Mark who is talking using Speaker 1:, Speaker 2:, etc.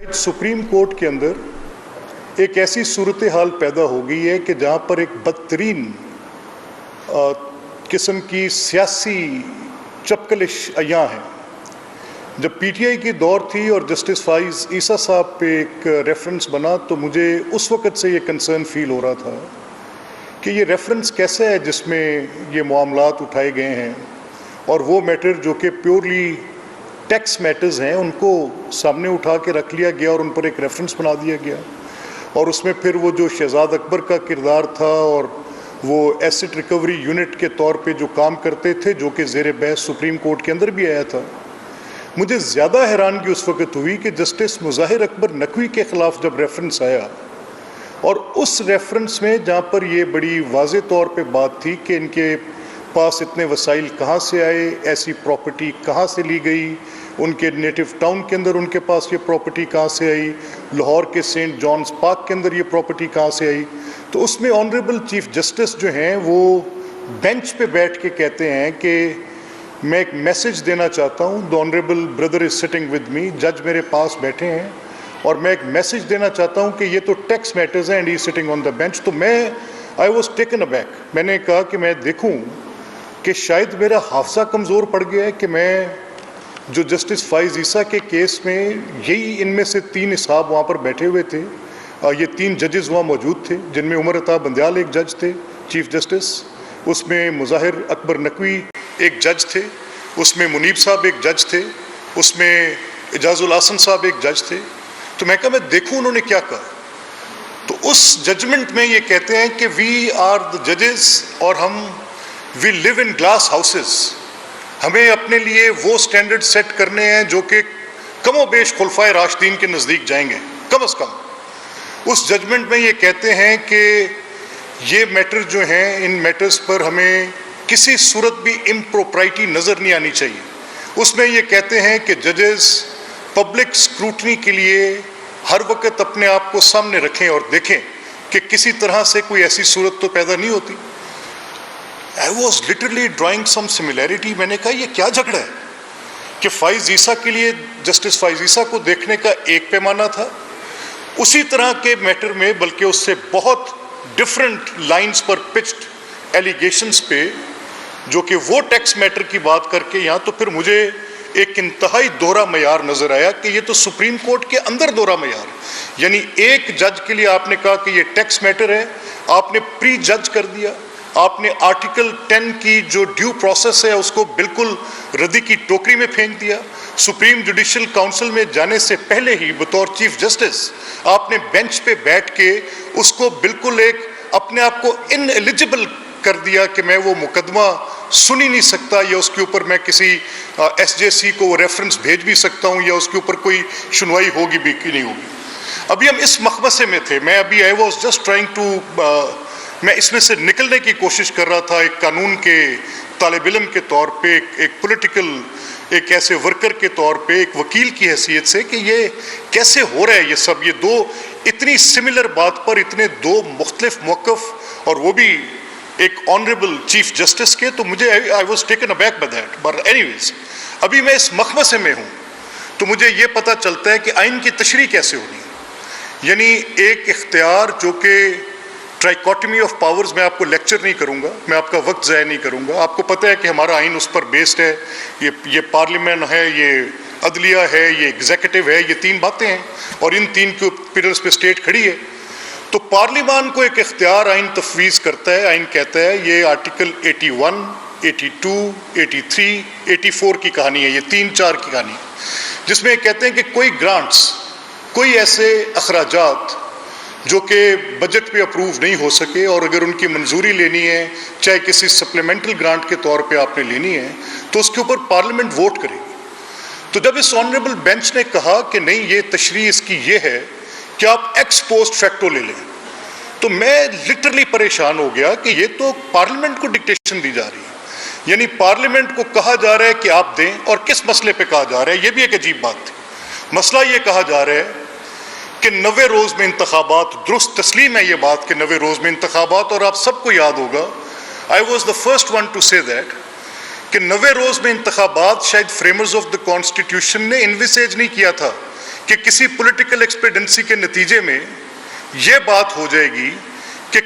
Speaker 1: Supreme court के अंदर एक ऐसी सूरत हाल पैदा हो गई है कि जहाँ पर एक बदतरीन किस्म की सियासी चपकलिश अयां है। जब पीटीआई की दौर थी और जस्टिस फाइज ईसा साहब पे एक रेफरेंस बना तो मुझे उस वक़्त से ये कंसर्न फील हो रहा था कि ये रेफरेंस कैसा है जिसमें ये मामलात उठाए गए हैं और वो मैटर जो कि प्योरली टैक्स मैटर्स हैं उनको सामने उठा के रख लिया गया और उन पर एक रेफरेंस बना दिया गया। और उसमें फिर वो जो शहजाद अकबर का किरदार था और वो एसेट रिकवरी यूनिट के तौर पे जो काम करते थे जो कि ज़ेर बहस सुप्रीम कोर्ट के अंदर भी आया था। मुझे ज़्यादा हैरानगी उस वक़्त हुई कि जस्टिस मुज़ाहिर अकबर नकवी के ख़िलाफ़ जब रेफरेंस आया और उस रेफरेंस में जहाँ पर ये बड़ी वाज़े तौर पे बात थी कि इनके पास इतने वसाइल कहाँ से आए, ऐसी प्रॉपर्टी कहाँ से ली गई, उनके नेटिव टाउन के अंदर उनके पास ये प्रॉपर्टी कहाँ से आई, लाहौर के सेंट जॉन्स पार्क के अंदर ये प्रॉपर्टी कहाँ से आई, तो उसमें ऑनरेबल चीफ जस्टिस जो हैं वो बेंच पे बैठ के कहते हैं कि मैं एक मैसेज देना चाहता हूँ, the honourable brother is sitting with me, जज मेरे पास बैठे हैं और मैं एक मैसेज देना चाहता हूँ कि ये तो टैक्स मैटर्स हैं and he is sitting on the bench. तो मैं आई वॉज टेकन अबैक, मैंने कहा कि मैं देखूँ कि शायद मेरा हाफसा कमज़ोर पड़ गया है कि मैं जो जस्टिस फाइज ईसा के केस में यही इनमें से 3 साहब वहाँ पर बैठे हुए थे, ये 3 जजेस वहाँ मौजूद थे जिनमें उमर अता बंदयाल एक जज थे चीफ जस्टिस, उसमें मुज़ाहिर अकबर नकवी एक जज थे, उसमें मुनीब साहब एक जज थे, उसमें इजाजुल हसन साहब एक जज थे। तो मैं कहा मैं देखूँ उन्होंने क्या कहा। तो उस जजमेंट में ये कहते हैं कि वी आर द जजेस और हम we live in glass houses, हमें अपने लिए वो स्टैंडर्ड सेट करने हैं जो कि कमोबेश खुलफाए राशिदीन के नज़दीक जाएंगे कम अज़ कम। उस जजमेंट में ये कहते हैं कि ये मैटर जो हैं इन मैटर्स पर हमें किसी सूरत भी इम्प्रोप्राइटी नज़र नहीं आनी चाहिए। उसमें ये कहते हैं कि जजेस पब्लिक स्क्रूटनी के लिए हर वक्त अपने आप को सामने रखें और देखें कि किसी तरह से कोई ऐसी सूरत तो पैदा नहीं होती। I was literally drawing some similarity. मैंने कहा ये क्या झगड़ा है कि फाइज ईसा के लिए जस्टिस फाइज ईसा को देखने का एक पैमाना था, उसी तरह के मैटर में बल्कि उससे बहुत डिफरेंट लाइंस पर पिच्ड एलिगेशंस पे जो कि वो टैक्स मैटर की बात करके यहाँ, तो फिर मुझे एक इंतहाई दोहरा मयार नज़र आया कि ये तो सुप्रीम कोर्ट के अंदर दोहरा मयार, यानी एक जज के लिए आपने कहा कि ये टैक्स मैटर है, आपने प्री जज कर दिया, आपने आर्टिकल 10 की जो ड्यू प्रोसेस है उसको बिल्कुल रद्दी की टोकरी में फेंक दिया। सुप्रीम जुडिशल काउंसिल में जाने से पहले ही बतौर चीफ जस्टिस आपने बेंच पे बैठ के उसको बिल्कुल एक अपने आप को इनएलिजिबल कर दिया कि मैं वो मुकदमा सुन ही नहीं सकता, या उसके ऊपर मैं किसी एसजेसी को रेफरेंस भेज भी सकता हूँ, या उसके ऊपर कोई सुनवाई होगी भी कि नहीं होगी। अभी हम इस मखमसे में थे, मैं अभी I was just trying to मैं इसमें से निकलने की कोशिश कर रहा था एक कानून के तालिब इल्म के तौर पे, एक पॉलिटिकल एक ऐसे वर्कर के तौर पे, एक वकील की हैसियत से कि ये कैसे हो रहा है ये सब, ये दो इतनी सिमिलर बात पर इतने 2 मुख्तलिफ मौक़िफ़ और वो भी एक ऑनरेबल चीफ जस्टिस के। तो मुझे I was taken aback by that. But anyways अभी मैं इस मखमसे में हूँ तो मुझे ये पता चलता है कि आइन की तशरीह कैसे होनी है, यानी एक इख्तियार जो कि ट्राइकोटमी ऑफ पावर्स, मैं आपको लेक्चर नहीं करूंगा, मैं आपका वक्त ज़ाया नहीं करूंगा। आपको पता है कि हमारा आइन उस पर बेस्ड है, ये पार्लियामेंट है, ये अदलिया है, ये एग्जीक्यूटिव है, ये 3 बातें हैं और इन 3 के पिलर्स पे स्टेट खड़ी है। तो पार्लियामान को एक इख्तियार आइन तफवीज़ करता है, आइन कहता है, ये आर्टिकल 81, 82, 83, 84 की कहानी है, ये 3-4 की कहानी, जिसमें कहते हैं कि कोई ग्रांट्स, कोई ऐसे अखराजात जो कि बजट पे अप्रूव नहीं हो सके और अगर उनकी मंजूरी लेनी है, चाहे किसी सप्लीमेंटल ग्रांट के तौर पे आपने लेनी है, तो उसके ऊपर पार्लियामेंट वोट करेगी। तो जब इस ऑनरेबल बेंच ने कहा कि नहीं ये तशरीह इसकी ये है कि आप एक्स पोस्ट फैक्टो ले लें, तो मैं लिटरली परेशान हो गया कि ये तो पार्लियामेंट को डिक्टेशन दी जा रही है, यानी पार्लियामेंट को कहा जा रहा है कि आप दें, और किस मसले पे कहा जा रहा है, ये भी एक अजीब बात थी। मसला ये कहा जा रहा है कि 90 रोज़ में इंतखाबात, दुरुस्त तस्लीम है ये बात कि 90 रोज़ में इंतखाबात, और आप सबको याद होगा, I was the first one two say that कि 90 रोज़ में इंतखाबात शायद फ्रेमर्स ऑफ द कॉन्स्टिट्यूशन ने इन्विसेज नहीं किया था کہ کسی پولیٹیکل ایکسپیڈنسی کے نتیجے میں یہ بات ہو جائے گی کہ